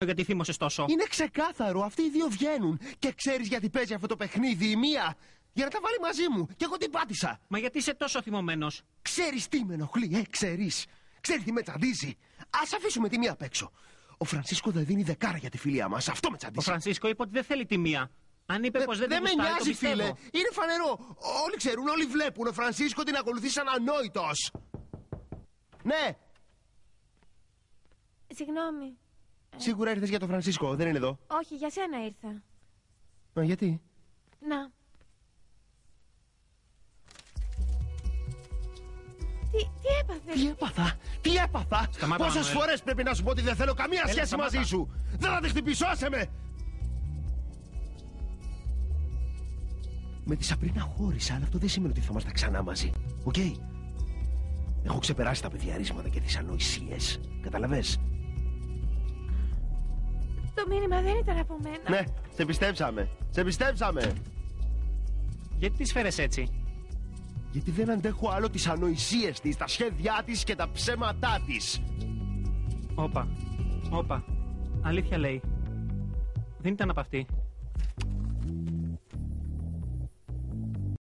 Γιατί θύμωσες τόσο. Είναι ξεκάθαρο, αυτοί οι δύο βγαίνουν. Και ξέρεις γιατί παίζει αυτό το παιχνίδι η μία? Για να τα βάλει μαζί μου. Και εγώ την πάτησα. Μα γιατί είσαι τόσο θυμωμένος? Ξέρεις τι με ενοχλεί, ξέρεις. Ξέρεις τι με τσαντίζει. Ας αφήσουμε τη μία απ' έξω. Ο Φρανσίσκο δεν δίνει δεκάρα για τη φιλία μας. Αυτό με τσαντίζει. Ο Φρανσίσκο είπε ότι δεν θέλει τη μία. Αν είπε πως δεν την με γουστάρει, το νοιάζει, πιστεύω. φίλε. Είναι φανερό. Όλοι ξέρουν, όλοι βλέπουν. Ο Φρανσίσκο την ακολουθεί σαν ανόητος. Ναι. Συγγνώμη. Σίγουρα ήρθες για τον Φρανσίσκο, δεν είναι εδώ. Όχι, για σένα ήρθα. Μα γιατί? Να. Τι έπαθες? Τι έπαθα? Σταμάτα, Πόσες Μανουέλ. φορές πρέπει να σου πω ότι δεν θέλω καμία σχέση σταμάτα. μαζί σου? Δεν θα τη χτυπήσω, άσε με! Με τη Σαπρίνα χώρισα, αλλά αυτό δεν σημαίνει ότι θα είμαστε ξανά μαζί. Οκ. Έχω ξεπεράσει τα παιδιαρίσματα και τις ανοησίες. Καταλαβες? Το μήνυμα δεν ήταν από μένα. Ναι, σε πιστέψαμε. Σε πιστέψαμε. Γιατί τις φέρες έτσι? Γιατί δεν αντέχω άλλο τις ανοησίες της, τα σχέδιά της και τα ψέματά της. Όπα. Αλήθεια λέει. Δεν ήταν από αυτή.